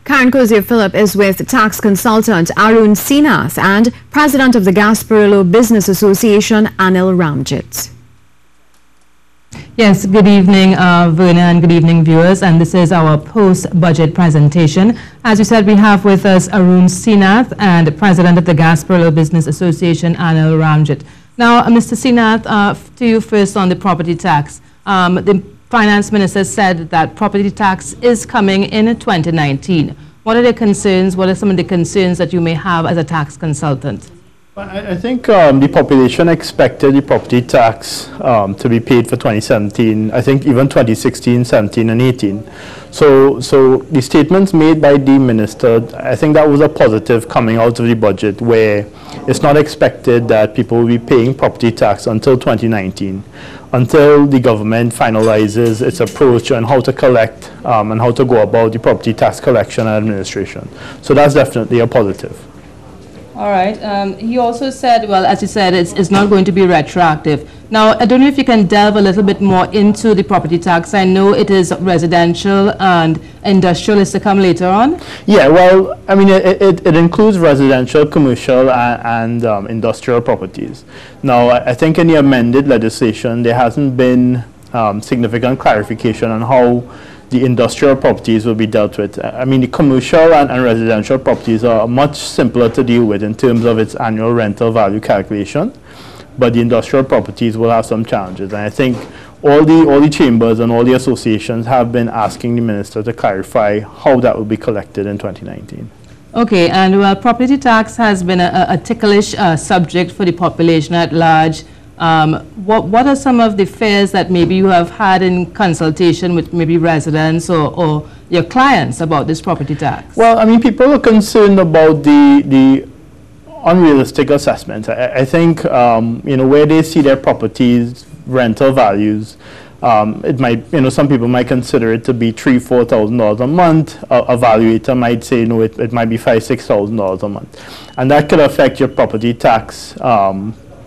Karen Kozier-Phillip is with tax consultant Arun Sinath and president of the Gasparillo Business Association, Anil Ramjit. Yes, good evening, Verna, and good evening, viewers. And this is our post-budget presentation. As you said, we have with us Arun Sinath and president of the Gasparillo Business Association, Anil Ramjit. Now, Mr. Sinath, to you first on the property tax. The finance minister said that property tax is coming in 2019. What are the concerns? What are some of the concerns that you may have as a tax consultant? I think the population expected the property tax to be paid for 2017, I think even 2016, 17, and 18. So the statements made by the minister, I think that was a positive coming out of the budget, where it's not expected that people will be paying property tax until 2019, until the government finalizes its approach on how to collect and how to go about the property tax collection and administration. So that's definitely a positive. All right. He also said, well, as you said, it's not going to be retroactive. Now, I don't know if you can delve a little bit more into the property tax. I know it is residential and industrial is to come later on. Yeah, well, I mean, it includes residential, commercial, and industrial properties. Now, I think in the amended legislation, there hasn't been significant clarification on how the industrial properties will be dealt with. I mean, the commercial and residential properties are much simpler to deal with in terms of its annual rental value calculation, but the industrial properties will have some challenges. And I think all the chambers and all the associations have been asking the minister to clarify how that will be collected in 2019. Okay, and well, property tax has been a ticklish subject for the population at large. What are some of the fears that maybe you have had in consultation with maybe residents or your clients about this property tax? Well, I mean, people are concerned about the unrealistic assessment. I think, you know, where they see their properties, rental values, it might, you know, some people might consider it to be $3,000 to $4,000 a month. A valuator might say, no, it might be $5,000 to $6,000 a month. And that could affect your property tax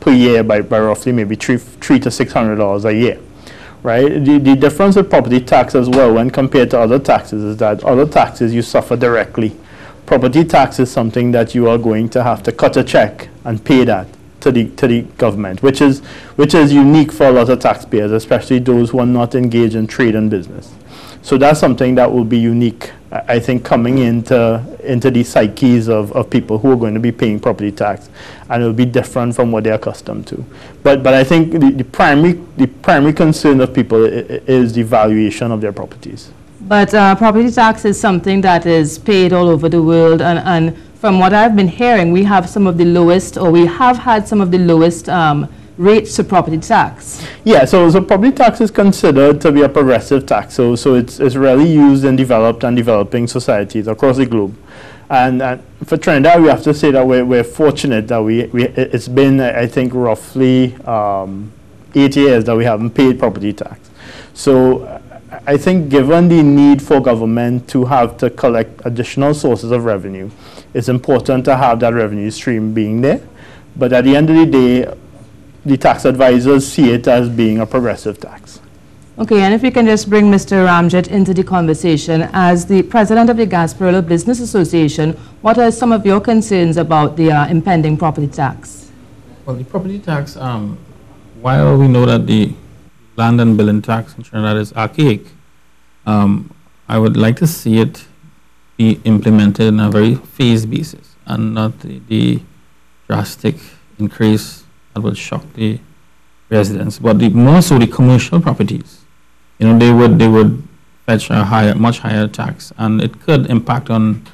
per year by roughly maybe $300 to $600 a year, right? The difference with property tax as well when compared to other taxes is that other taxes you suffer directly. Property tax is something that you are going to have to cut a check and pay that to the government, which is unique for a lot of taxpayers, especially those who are not engaged in trade and business. So that's something that will be unique, I think, coming into the psyches of people who are going to be paying property tax, and it will be different from what they're accustomed to. But I think the primary concern of people is the valuation of their properties. But property tax is something that is paid all over the world, and from what I've been hearing, we have some of the lowest, or we have had some of the lowest rates to property tax. Yeah, so property tax is considered to be a progressive tax. So it's really used in developed and developing societies across the globe. And for Trinidad, we have to say that we're fortunate that it's been, I think, roughly 8 years that we haven't paid property tax. So I think given the need for government to have to collect additional sources of revenue, it's important to have that revenue stream being there. But at the end of the day, the tax advisors see it as being a progressive tax. Okay, and if we can just bring Mr. Ramjit into the conversation. As the president of the Gasparillo Business Association, what are some of your concerns about the impending property tax? Well, the property tax, while we know that the land and building tax in Trinidad is archaic, I would like to see it be implemented in a very phased basis and not the drastic increase that will shock the residents. But more so the commercial properties, you know, they would fetch a much higher tax, and it could impact on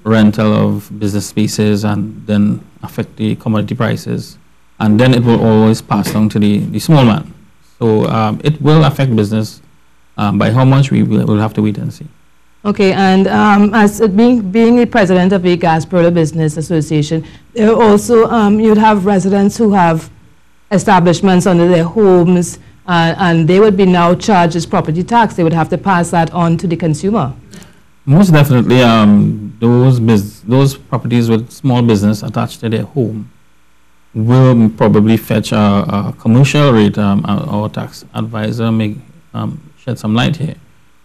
rental of business spaces and then affect the commodity prices, and then it will always pass down to the small man. So it will affect business. By how much we will have to wait and see. Okay, and as being the president of the Gasparillo Business Association, there also you'd have residents who have establishments under their homes, and they would be now charged as property tax. They would have to pass that on to the consumer. Most definitely, those properties with small business attached to their home will probably fetch a commercial rate. Our tax advisor may shed some light here.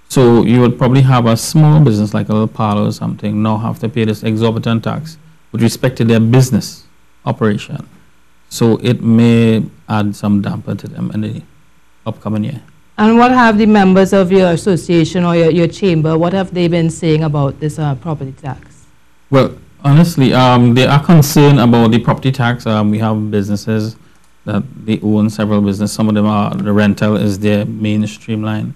So you would probably have a small business like a little parlor or something now have to pay this exorbitant tax with respect to their business operation. So it may add some damper to them in the upcoming year. And what have the members of your association or your chamber, what have they been saying about this property tax? Well, honestly, they are concerned about the property tax. We have businesses that they own several businesses. Some of them are, the rental is their main streamline.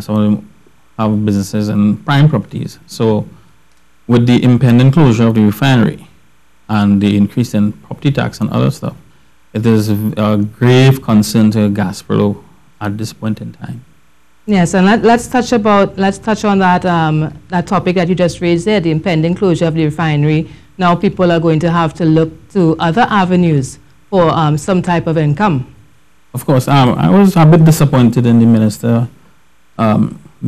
Some of them have businesses in prime properties. So with the impending closure of the refinery and the increase in property tax and other stuff, it is a grave concern to Gasparilla at this point in time. Yes, and let's touch on that that topic that you just raised there, the impending closure of the refinery. Now people are going to have to look to other avenues for some type of income. Of course, I was a bit disappointed in the minister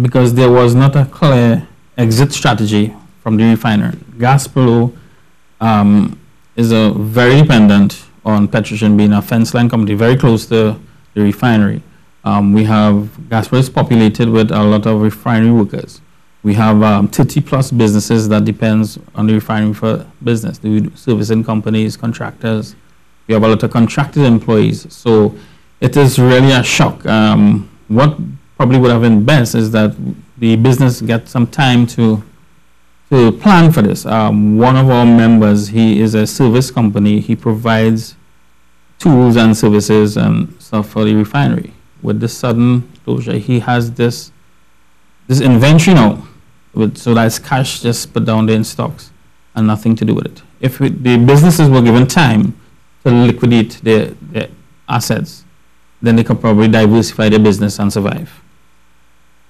because there was not a clear exit strategy from the refinery. Gasparilla is very dependent on Petrogen being a fence line company very close to the refinery. Gasparilla is populated with a lot of refinery workers. We have 30 plus businesses that depends on the refinery for business, the servicing companies, contractors. We have a lot of contracted employees. So it is really a shock. What probably would have been best is that the business get some time to plan for this. One of our members, he is a service company. He provides tools and services and stuff for the refinery. With this sudden closure, he has this inventory now, so that's cash just put down there in stocks and nothing to do with it. If the businesses were given time to liquidate their assets, then they could probably diversify their business and survive.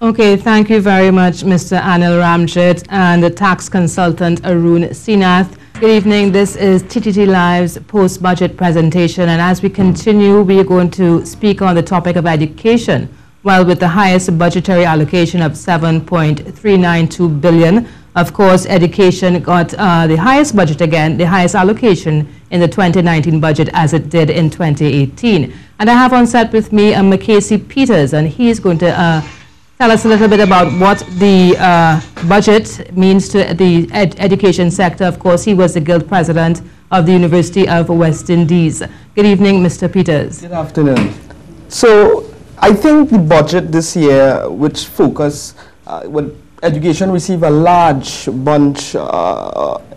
Okay, thank you very much, Mr. Anil Ramjit and the tax consultant Arun Sinath. Good evening. This is TTT Live's post-budget presentation, and as we continue, we are going to speak on the topic of education. Well, with the highest budgetary allocation of 7.392 billion, of course, education got the highest budget again, the highest allocation in the 2019 budget as it did in 2018. And I have on set with me Mackenzie Peters, and he is going to tell us a little bit about what the budget means to the education sector. Of course, he was the Guild President of the University of West Indies. Good evening, Mr. Peters. Good afternoon. So, I think the budget this year, which focus, education received a large bunch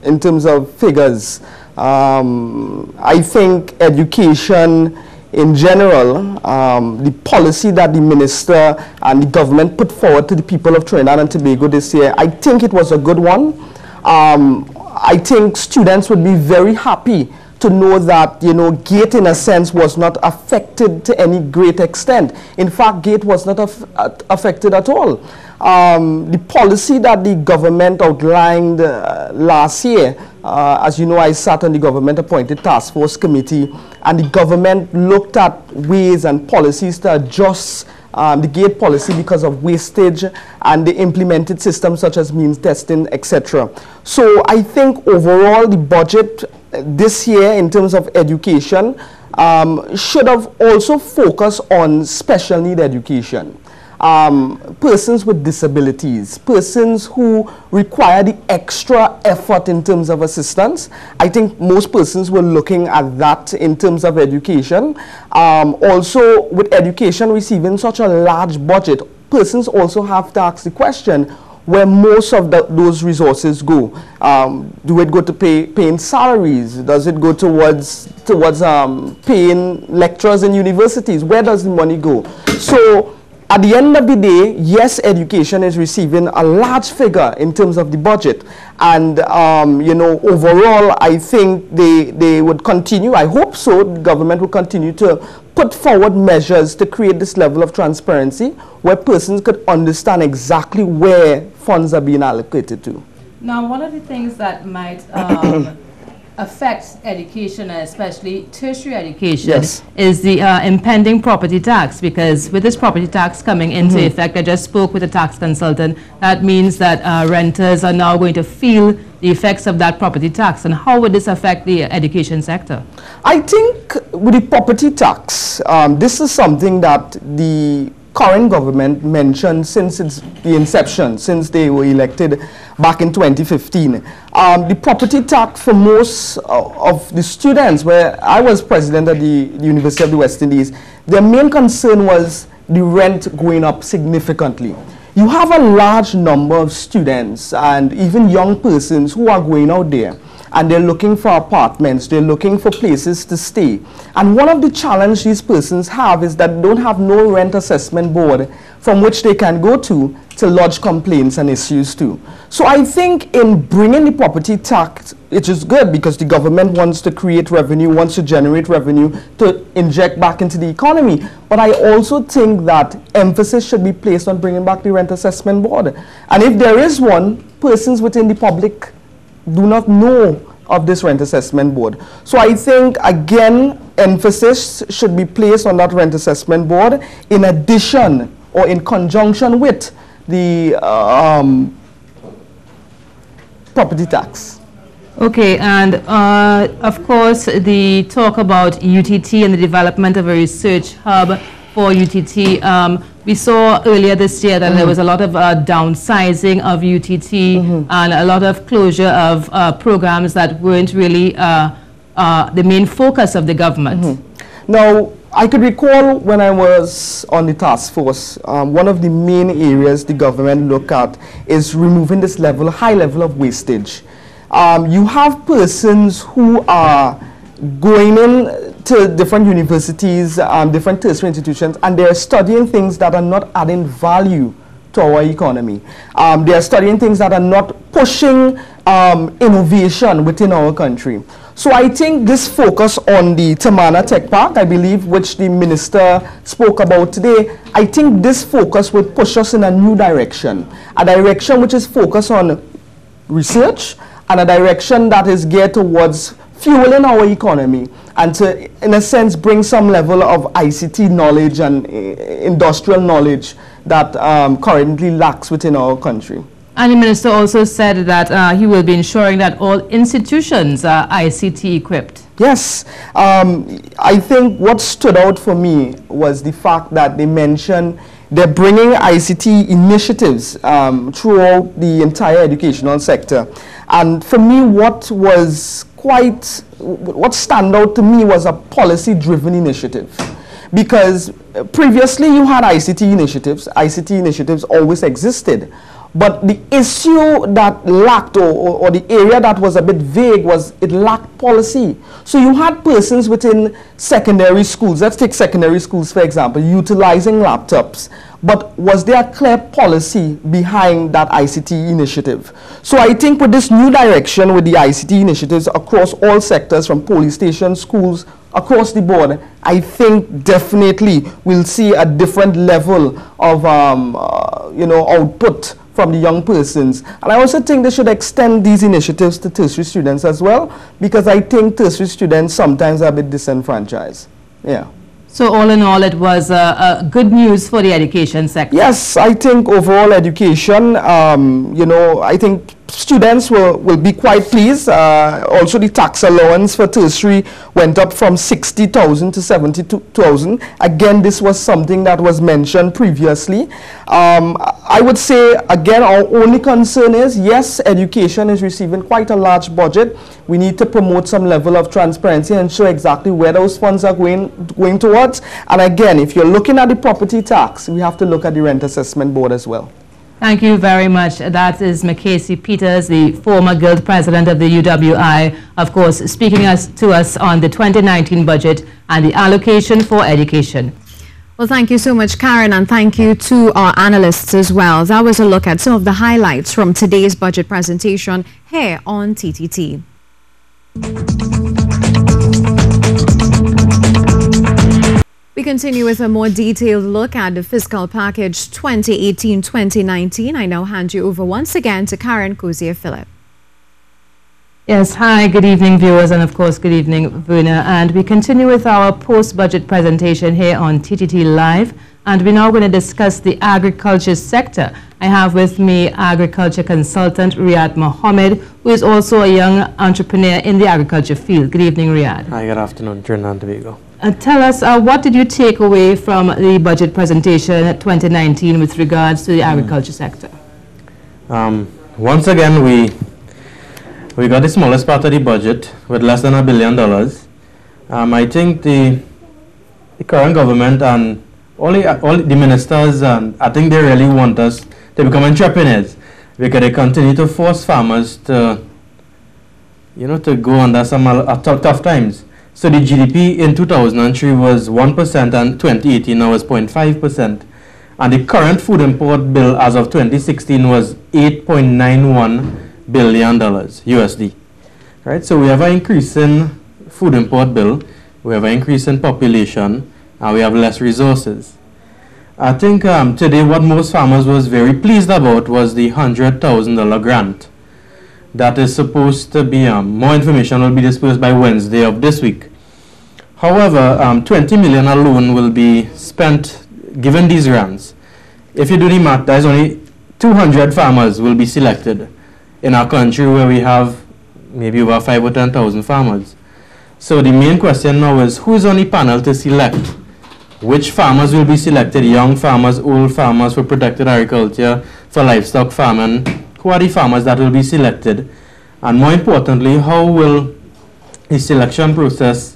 in terms of figures. I think education in general, the policy that the minister and the government put forward to the people of Trinidad and Tobago this year, I think it was a good one. I think students would be very happy to know that, GATE in a sense was not affected to any great extent. In fact, GATE was not affected at all. The policy that the government outlined last year, as you know, I sat on the government-appointed task force committee, and the government looked at ways and policies to adjust the GATE policy because of wastage, and they implemented systems such as means testing, etc. So I think overall the budget this year in terms of education should have also focused on special need education. Persons with disabilities, persons who require the extra effort in terms of assistance. I think most persons were looking at that in terms of education. Also, with education receiving such a large budget, persons also have to ask the question, where most of those resources go. Do it go to paying salaries? Does it go towards paying lecturers in universities? Where does the money go? So, at the end of the day, yes, education is receiving a large figure in terms of the budget. And, overall, I think they would continue, I hope so, the government will continue to put forward measures to create this level of transparency where persons could understand exactly where funds are being allocated to. Now, one of the things that might affects education, and especially tertiary education, yes, is the impending property tax, because with this property tax coming into effect, I just spoke with a tax consultant, that means that renters are now going to feel the effects of that property tax. And how would this affect the education sector? I think with the property tax, this is something that the current government mentioned since the inception, since they were elected back in 2015. The property tax for most of the students, where I was president at the University of the West Indies, their main concern was the rent going up significantly. You have a large number of students and even young persons who are going out there and they're looking for apartments, they're looking for places to stay. And one of the challenges these persons have is that they don't have no rent assessment board from which they can go to lodge complaints and issues to. So I think in bringing the property tax, it is good because the government wants to create revenue, wants to generate revenue to inject back into the economy. But I also think that emphasis should be placed on bringing back the rent assessment board. And if there is one, persons within the public do not know of this rent assessment board. So I think, again, emphasis should be placed on that rent assessment board in addition or in conjunction with the property tax. Okay, and of course, the talk about UTT and the development of a research hub for UTT. We saw earlier this year that there was a lot of downsizing of UTT and a lot of closure of programs that weren't really the main focus of the government. Now, I could recall when I was on the task force, one of the main areas the government looked at is removing this high level of wastage. You have persons who are going in to different universities, different tertiary institutions, and they're studying things that are not adding value to our economy. They're studying things that are not pushing innovation within our country. So I think this focus on the Tamana Tech Park, I believe, which the minister spoke about today, I think this focus will push us in a new direction, a direction which is focused on research and a direction that is geared towards fueling our economy and to, in a sense, bring some level of ICT knowledge and industrial knowledge that currently lacks within our country. And the minister also said that he will be ensuring that all institutions are ICT equipped. Yes. I think what stood out for me was the fact that they mentioned they're bringing ICT initiatives throughout the entire educational sector. And for me, what stand out to me was a policy-driven initiative. Because previously you had ICT initiatives. ICT initiatives always existed. But the issue that lacked, or the area that was a bit vague, was it lacked policy. So you had persons within secondary schools, let's take secondary schools for example, utilizing laptops. But was there a clear policy behind that ICT initiative? So I think with this new direction, with the ICT initiatives across all sectors, from police stations, schools, across the board, I think definitely we'll see a different level of output from the young persons. And I also think they should extend these initiatives to tertiary students as well, because I think tertiary students sometimes are a bit disenfranchised. Yeah. So all in all, it was good news for the education sector. Yes, I think overall education, I think students will be quite pleased. Also, the tax allowance for tertiary went up from 60,000 to 72,000. Again, this was something that was mentioned previously. I would say, again, our only concern is, yes, education is receiving quite a large budget. We need to promote some level of transparency and show exactly where those funds are going towards. And again, if you're looking at the property tax, we have to look at the rent assessment board as well. Thank you very much. That is Mackenzie Peters, the former Guild President of the UWI, of course, speaking to us on the 2019 budget and the allocation for education. Well, thank you so much, Karen, and thank you to our analysts as well. That was a look at some of the highlights from today's budget presentation here on TTT. We continue with a more detailed look at the fiscal package 2018-2019. I now hand you over once again to Karen Cozier-Phillip. Yes, hi, good evening viewers, and of course good evening Verna. And we continue with our post-budget presentation here on TTT Live, and we're now going to discuss the agriculture sector. I have with me agriculture consultant Riyad Mohammed, who is also a young entrepreneur in the agriculture field. Good evening, Riyad. Hi, good afternoon, Trinidad and Tobago. Tell us, what did you take away from the budget presentation 2019 with regards to the agriculture sector? Once again, we got the smallest part of the budget with less than $1 billion. I think the current government and all the ministers, I think they really want us to become entrepreneurs, because they continue to force farmers to, to go under some tough times. So the GDP in 2003 was 1% and 2018 now is 0.5%. And the current food import bill as of 2016 was $8.91 billion USD. Right? So we have an increase in food import bill, we have an increase in population, and we have less resources. I think today what most farmers was very pleased about was the $100,000 grant. That is supposed to be, more information will be dispersed by Wednesday of this week. However, $20 million alone will be spent given these grants. If you do the math, there's only 200 farmers will be selected in our country where we have maybe over 5,000 or 10,000 farmers. So the main question now is, who's on the panel to select? Which farmers will be selected? Young farmers, old farmers, for protected agriculture, for livestock farming? Who are the farmers that will be selected? And more importantly, how will the selection process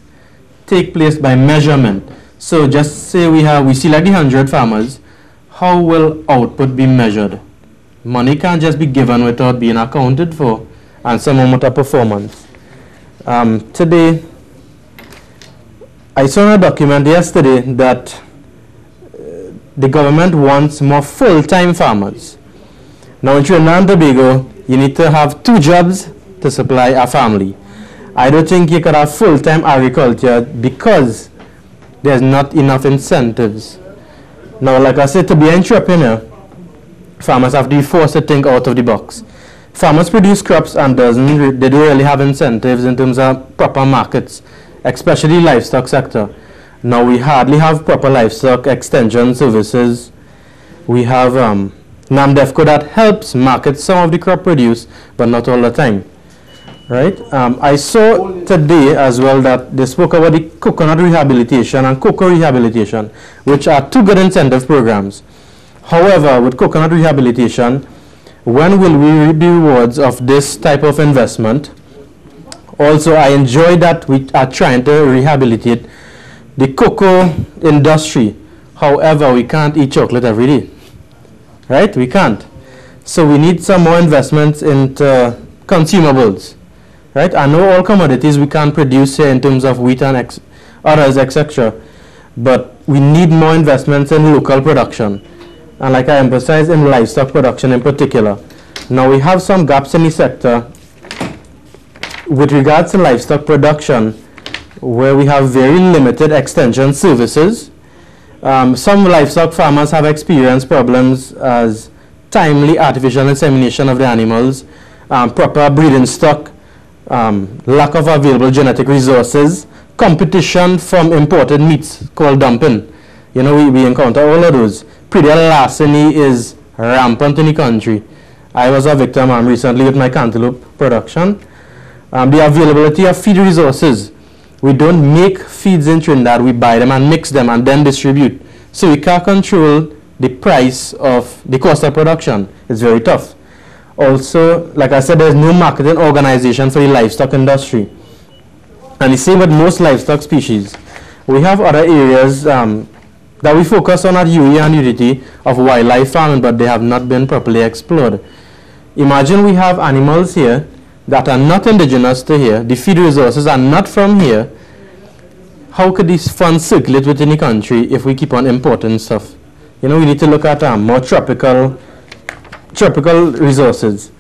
take place by measurement? So just say we select the 100 farmers, how will output be measured? Money can't just be given without being accounted for, and some amount of performance. Today, I saw a document yesterday that the government wants more full-time farmers. Now in Trinidad and Tobago, you need to have 2 jobs to supply a family. I don't think you could have full-time agriculture because there's not enough incentives. Now, like I said, to be an entrepreneur, farmers have to be forced to think out of the box. Farmers produce crops and they don't really have incentives in terms of proper markets, especially livestock sector. Now we hardly have proper livestock extension services. We have NAMDEFCO that helps market some of the crop produce, but not all the time. Right? I saw today as well that they spoke about the coconut rehabilitation and cocoa rehabilitation, which are 2 good incentive programs. However, with coconut rehabilitation, when will we reap the rewards of this type of investment? Also, I enjoy that we are trying to rehabilitate the cocoa industry. However, we can't eat chocolate every day. Right? We can't. So we need some more investments into consumables. Right? I know all commodities we can't produce here in terms of wheat and others, etc. But we need more investments in local production. And like I emphasized, in livestock production in particular. Now we have some gaps in the sector with regards to livestock production, where we have very limited extension services. Some livestock farmers have experienced problems as timely artificial insemination of the animals, proper breeding stock, lack of available genetic resources, competition from imported meats called dumping. We encounter all of those. Predial larceny is rampant in the country. I was a victim recently with my cantaloupe production. The availability of feed resources. We don't make feeds in Trinidad, we buy them and mix them and then distribute. So we can't control the price of the cost of production. It's very tough. Also, like I said, there's no marketing organization for the livestock industry. And the same with most livestock species. We have other areas that we focus on at UE and UDT of wildlife farming, but they have not been properly explored. Imagine we have animals here that are not indigenous to here, the feed resources are not from here. How could these funds circulate within the country if we keep on importing stuff? We need to look at more tropical resources,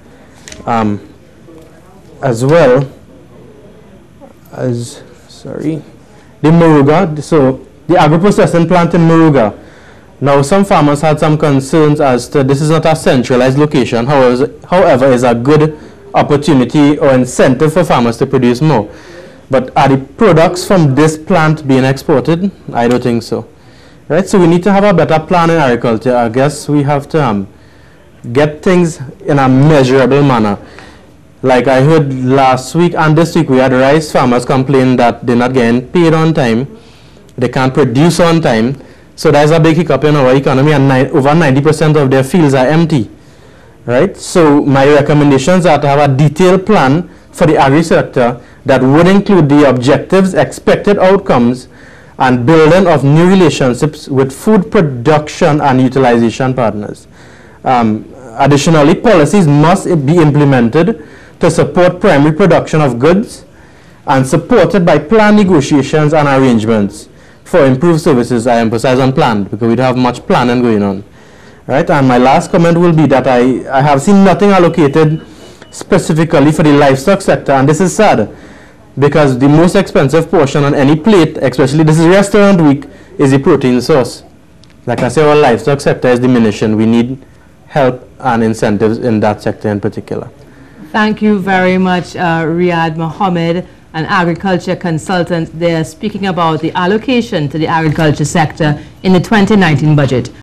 as well as, the Moruga. So the agro-processing plant in Moruga. Now, some farmers had some concerns as to this is not a centralized location, however, is a good opportunity or incentive for farmers to produce more. But are the products from this plant being exported? I don't think so. Right? So we need to have a better plan in agriculture. I guess we have to get things in a measurable manner. Like I heard last week and this week, we had rice farmers complain that they're not getting paid on time. they can't produce on time. So there's a big hiccup in our economy, and over 90% of their fields are empty. Right? So my recommendations are to have a detailed plan for the agri sector that would include the objectives, expected outcomes, and building of new relationships with food production and utilization partners. Additionally, policies must be implemented to support primary production of goods and supported by planned negotiations and arrangements for improved services. I emphasize on planned because we don't have much planning going on. Right? And my last comment will be that I have seen nothing allocated specifically for the livestock sector, and this is sad because the most expensive portion on any plate, especially this is restaurant week, is the protein source. Like I say, our livestock sector is diminishing. We need help and incentives in that sector in particular. Thank you very much, Riyad Mohammed, an agriculture consultant there, speaking about the allocation to the agriculture sector in the 2019 budget.